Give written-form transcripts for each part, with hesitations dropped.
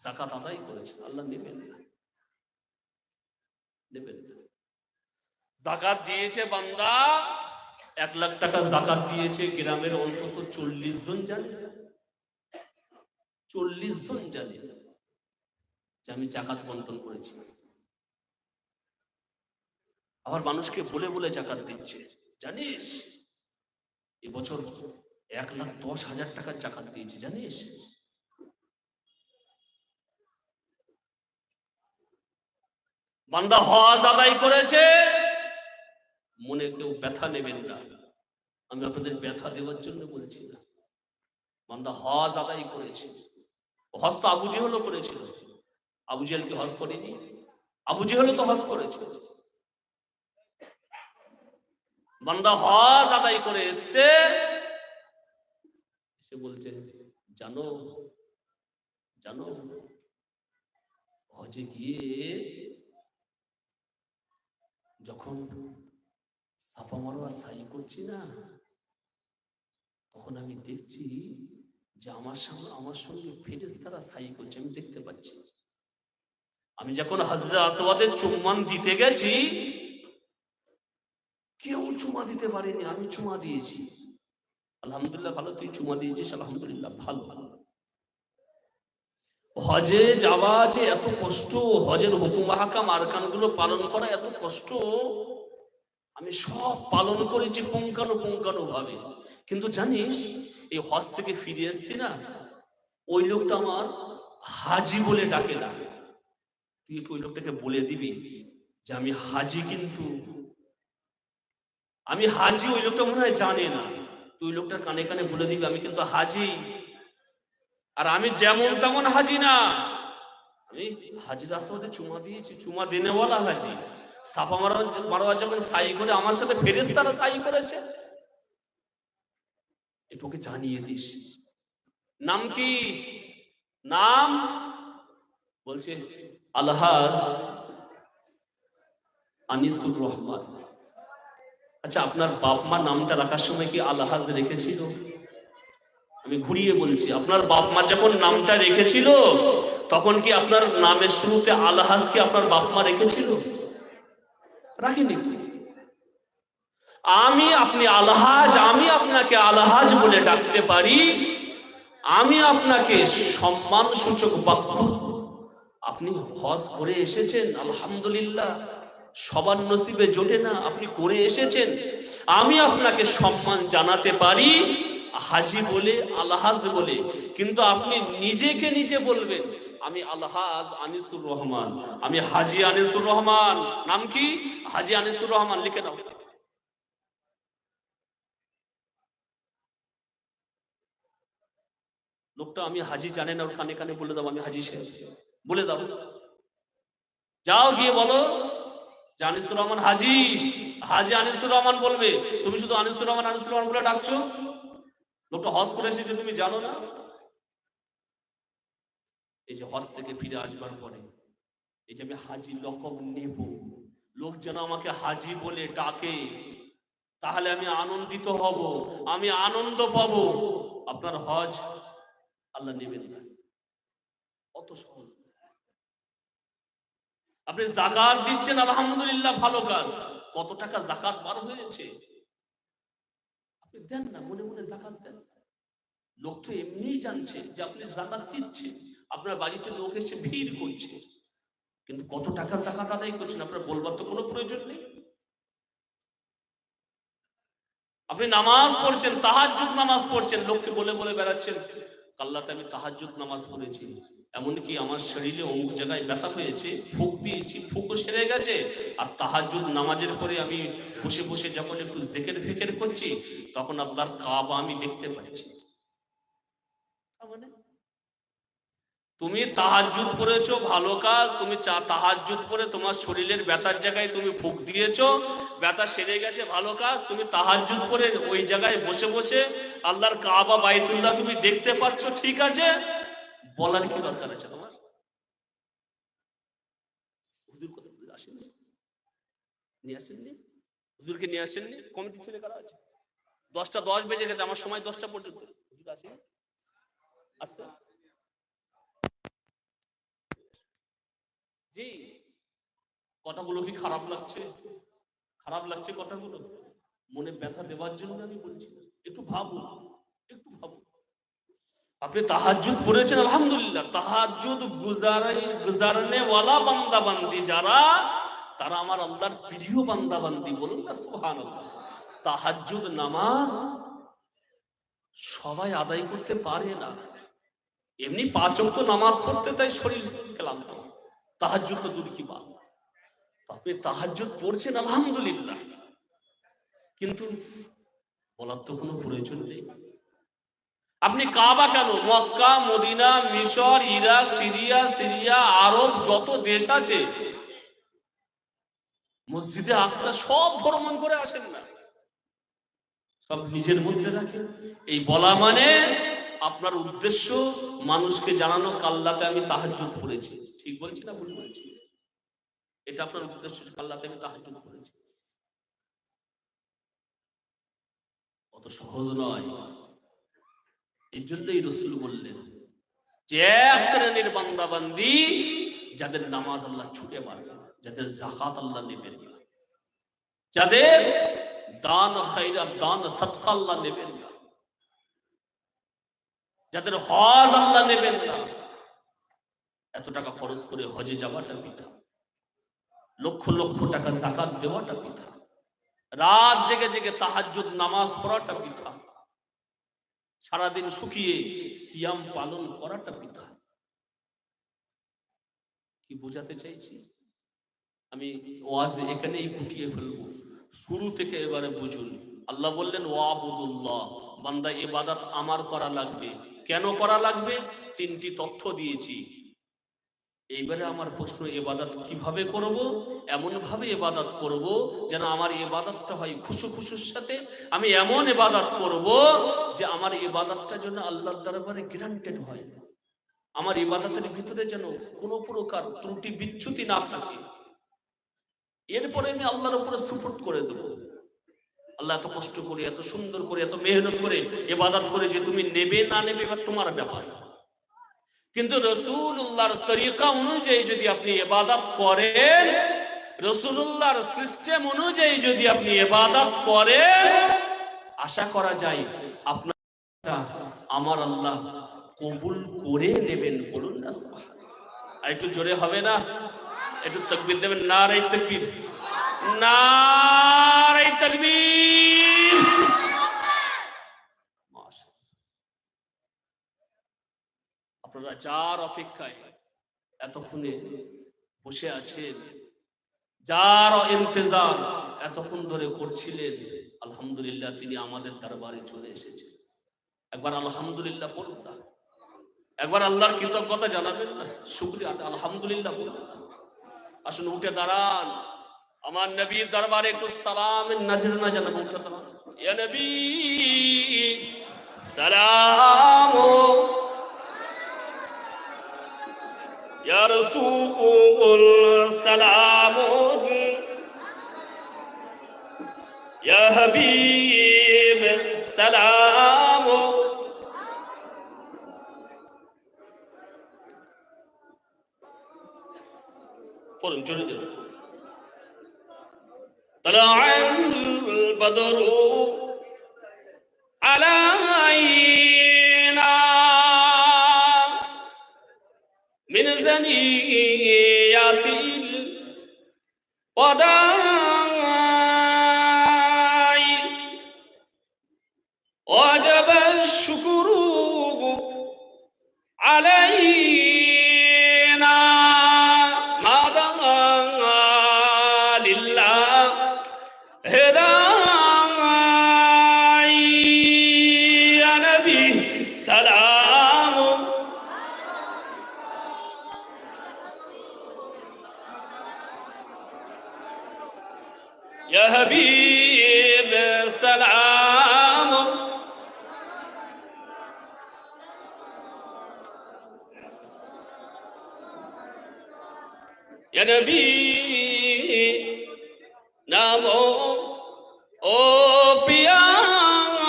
যাকাত আদায় করেছে, আল্লাহ নেবেন না, নেবেন না। যাকাত দিয়েছে বান্দা, 1 লাখ টাকা যাকাত দিয়েছে, গ্রামের অন্তত 40 জন জানে, 40 জন জানে যে আমি যাকাত বন্টন করেছি। আবার মানুষকে বলে বলে যাকাত দিচ্ছে, জানিস এবছর 1,10,000 টাকার যাকাত দিয়েছি, জানিস। বান্দা হজ আদায় করেছে, মনে কেউ ব্যথা নেবেন না, আমি আপনাদের ব্যথা দেওয়ার জন্য বলছি না। বান্দা হজ আদায় করেছে, হজ তো আবু জেহেলও করেছিল, আবু জেহেল কি হজ করেনি? আবু জেহেলও তো হজ করেছে। বান্দা হজ আদায় করে এসে বলছে, জানো জানো হজে গিয়ে যখন সাফা মারওয়া সাই করছি না, তখন আমি দেখছি যে আমার সঙ্গে ফেরেশতারা সাই করছে, আমি দেখতে পাচ্ছি। আমি যখন হযরত আসওয়াদের চুম্বন দিতে গেছি, কেউ চুমা দিতে পারেনি, আমি চুমা দিয়েছি। আলহামদুলিল্লাহ, ভালো, তুই চুমা দিয়েছিস, আলহামদুলিল্লাহ, ভালো। হজে যাওয়া যে এত কষ্ট, হজের হুকুম আহকাম আরকানগুলো পালন করা এত কষ্ট, আমি সব পালন করেছি পুঙ্খানুপুঙ্খানু ভাবে। কিন্তু জানিস, এই হজ থেকে ফিরে এসছি না, ওই লোকটা আমার হাজি বলে ডাকে না। তুই একটু ওই লোকটাকে বলে দিবি যে আমি হাজি, কিন্তু আমি হাজি। ওই লোকটা মনে হয় জানে না, তুই লোকটার কানে কানে বলে দিবি আমি কিন্তু হাজি। আর আমি যেমন তেমন হাজি না, আমি হাজির আসওয়াদে চুমা দিয়েছি, চুমা দেনেওয়ালা হাজি। সাফা মারওয়া যখন সাই করে, আমার সাথে ফেরেশতারা সাই করেছে, এটুকে জানিয়ে দিস। নাম কি? নাম বলছে আলহাজ আনিসুর রহমান। আচ্ছা, আপনার বাপ মা নামটা রাখার সময় কি আলহাজ রেখেছিল? আমি ঘুরিয়ে বলছি, আপনার বাপ মা যখন নামটা রেখেছিল, তখন কি আপনার নামের শুরুতে আলহাজ কি আপনার বাপ মা রেখেছিল? রাখিনি তো। আপনি আলহাজ, আমি আপনাকে আলহাজ বলে ডাকতে পারি, আমি আপনাকে সম্মান সূচক বাক্য, আপনি হজ করে এসেছেন, আলহামদুলিল্লাহ, সবার নসিবে জোটে না, আপনি করে এসেছেন, আমি আপনাকে সম্মান জানাতে পারি হাজি বলে, আলহাজ বলে। কিন্তু আপনি নিজেকে নিজে বলবেন আমি আলহাজ আনিসুর রহমান, আমি হাজি আনিসুর রহমান। নাম কি? হাজি আনিসুর রহমান, লিখে নাও। লোকটা আমি হাজি জানে না, ওর কানে কানে বলে দাও আমি হাজি সাহেব, বলে দাও। যাও গিয়ে বলো যে আনিসুর রহমান হাজি, হাজি আনিসুর রহমান বলবে। তুমি শুধু আনিসুর রহমান আনিসুর রহমান বলে ডাকছো, লোকটা হজ করে এসেছে, তুমি জানো না? এই যে হজ থেকে ফিরে আসবার পরে এই যে আমি হাজি লকব নেব, লোক যেন আমাকে হাজি বলে ডাকে, তাহলে আমি আনন্দিত হব, আমি আনন্দ পাবো। আপনার হজ আল্লাহ নেবেন না, অত সহজ। আপনি যাকাত দিচ্ছেন, আলহামদুলিল্লাহ, ভালো কাজ। কত টাকা যাকাত বার হয়েছে আপনি দেন না, মনে মনে যাকাত দেন। লোক তো এমনিই জানছে যে আপনি যাকাত দিচ্ছেন, আপনার বাড়িতে লোক এসে ভিড় করছে, কিন্তু কত টাকা যাকাত আদায় করছেন আপনার বলবার তো কোনো প্রয়োজন নেই। আপনি নামাজ পড়ছেন, তাহাজ্জুদ নামাজ পড়ছেন, লোককে বলে বলে বেড়াচ্ছেন কাল্লাতে আমি তাহাজ্জুদ নামাজ পড়েছি, এমনকি আমার শরীরে অমুক জায়গায় ব্যথা হয়েছে, ফুক দিয়েছি, ফুকও সেরে গেছে। আর তাহাজ্জুদ নামাজের পরে আমি বসে বসে যখন একটু জিকির ফিকির করছি, তখন আল্লাহর কাবা আমি দেখতে পাচ্ছি। মানে তুমি তাহাজ্জুদ পড়েছো, ভালো কাজ। তুমি তাহাজ্জুদ পড়ে তোমার শরীরের ব্যথার জায়গায় তুমি ফুক দিয়েছো, ব্যথা সেরে গেছে, ভালো কাজ। তুমি তাহাজ্জুদ পড়ে ওই জায়গায় বসে বসে আল্লাহর কাবা বাইতুল্লাহ তুমি দেখতে পাচ্ছ, ঠিক আছে, বলার কি দরকার আছে তোমার? হুজুর কথা আসেননি, নিয়ে আসেননি, হুজুরকে নিয়ে আসেননি, কমিটি ছেলে কারা আছে? 10টা 10 বেজে গেছে, আমার সময় 10টা পর্যন্ত, হুজুর আসেনি। আচ্ছা জি, কথাগুলো কি খারাপ লাগছে? খারাপ লাগছে কথাগুলো? মনে ব্যথা দেওয়ার জন্য আমি বলছি না। একটু ভাবুন, একটু ভাবুন। আপনি তাহাজ্জুদ পড়েছেন, আলহামদুলিল্লাহ। তাহাজ্জুদ গুজারনে ওয়ালা বান্দা বান্দি যারা, তারা আমার আল্লাহর প্রিয় বান্দা বান্দি, বলুন না সুবহানাল্লাহ। তাহাজ্জুদ নামাজ সবাই আদায় করতে পারে না। এমনি 5 ওয়াক্ত নামাজ পড়তে তাই শরীর ক্লান্ত, তাহাজ্জুদ তো দূর কি বাত। আপনি তাহাজ্জুদ পড়ছেন, আলহামদুলিল্লাহ, কিন্তু বলার তো কোনো প্রয়োজন নেই। আপনি কাবা কেন, মক্কা, মদিনা, মিশর, ইরাক, সিরিয়া, আরব যত দেশ আছে, মসজিদে আকসা সব ভ্রমণ করে আসেন না? সব নিজের মধ্যে রাখেন। এই বলা মানে আপনার উদ্দেশ্য মানুষকে জানানো, কাল্লাতে আমি তাহাজ্জুদ পড়েছি। ঠিক বলছি না ভুল বলছি? এটা আপনার উদ্দেশ্য, কাল্লাতে আমি তাহাজ্জুদ পড়েছি। অত সহজ নয়। এই জন্যই রাসূল বললেন যে এক শ্রেণীর বান্দা বান্দি যাদের নামাজ আল্লাহ ছুটে মারবে, যাদের যাকাত আল্লাহ নেবেন না, যাদের দান খায়রাত, দান সাদকা আল্লাহ নেবেন না, যাদের হজ আল্লাহ নেবেন না। এত টাকা খরচ করে হজে যাওয়াটা বৃথা, লক্ষ লক্ষ টাকা যাকাত দেওয়াটা বৃথা, রাত জেগে জেগে তাহাজ্জুদ নামাজ পড়াটা বৃথা, সারাদিন শুকিয়ে সিয়াম পালন করাটা বৃথা। কি বোঝাতে চাইছি আমি? ওয়াজ এখানেই গুটিয়ে ফেলবো, শুরু থেকে এবারে বুঝুন। আল্লাহ বললেন ওয়াবুদুল্লাহ, বান্দা ইবাদত আমার করা লাগবে। কেন করা লাগবে? 3টি তথ্য দিয়েছি। এইবারে আমার প্রশ্ন, ইবাদত কিভাবে করব? এমন ভাবে ইবাদত করব যেন আমার ইবাদতটা হয় খুশু খুশুর সাথে। আমি এমন ইবাদত করব যে আমার ইবাদতটা যেন আল্লাহর দরবারে গ্যারান্টেড হয়। আমার ইবাদতের ভিতরে যেন কোনো প্রকার ত্রুটি বিচ্যুতি না থাকে। এরপরে আমি আল্লাহর উপরে সুপুর্দ করে দেব। আল্লাহ এত কষ্ট করে, এত সুন্দর করে, এত মেহনত করে ইবাদত করে, যে তুমি নেবে না নেবে বা তোমার ব্যাপার। কিন্তু রাসূলুল্লাহর তরিকা অনুযায়ী যদি আপনি ইবাদত করেন, রাসূলুল্লাহর সিস্টেম অনুযায়ী যদি আপনি ইবাদত করেন, আশা করা যায় আপনারটা আমার আল্লাহ কবুল করে নেবেন। বলুন না সুবহানাল্লাহ। আর একটু জোরে হবে না? একটু তাকবীর দেবেন। নারে তাকবীর, নারে তাকবীর। আপনারা যার অপেক্ষায় এতক্ষণে বসে আছেন, যার ইন্তজার এতক্ষণ ধরে করছিলেন, আলহামদুলিল্লাহ তিনি আমাদের দরবারে চলে এসেছেন। একবার আলহামদুলিল্লাহ বলুন না? একবার আল্লাহর কৃতজ্ঞতা জানাবেন না? শুকরিয়া, আলহামদুলিল্লাহ বলুন না? আসুন উঠে দাঁড়ান, আমার নবীর দরবারে একটু সালামের নজরানা জানাবো। উঠে দাঁড়ান। ইয়া নবী সালাম, ইয়া রাসূল সালাম, ইয়া হাবিব সালাম। পড়ুন জোরে জোরে। طلع البدر علينا من ثنيات الوداع وجب الشكر علينا ما دعا لله هداي. يا نبي سلام، يا حبيب سلام، يا نبي نامو او پیارا،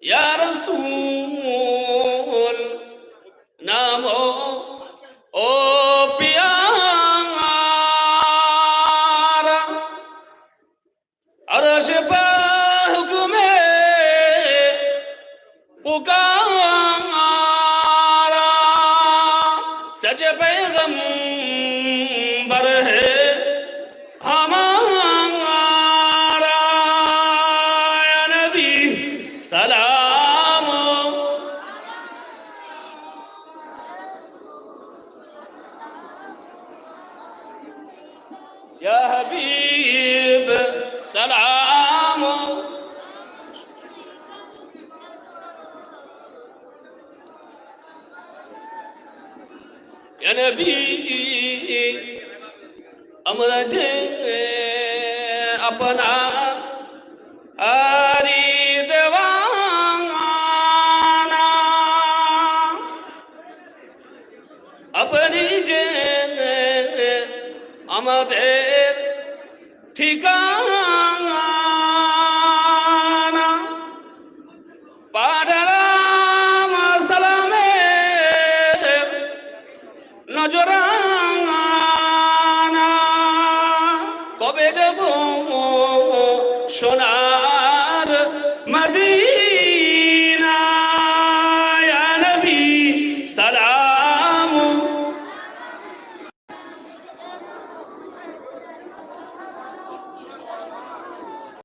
یا رسول पुकारा, सच पैगंबर है हमारा, या नबी सलाम। या हबीब सलाम। या नबी আমরা যে अपना আরি দেওয়ানা, আপনি যে আমাদের ঠিকানা, পাঠালাম সালামের নজরানা, কবে যাব সোনার মদিনা, ইয়া নবী সালাম।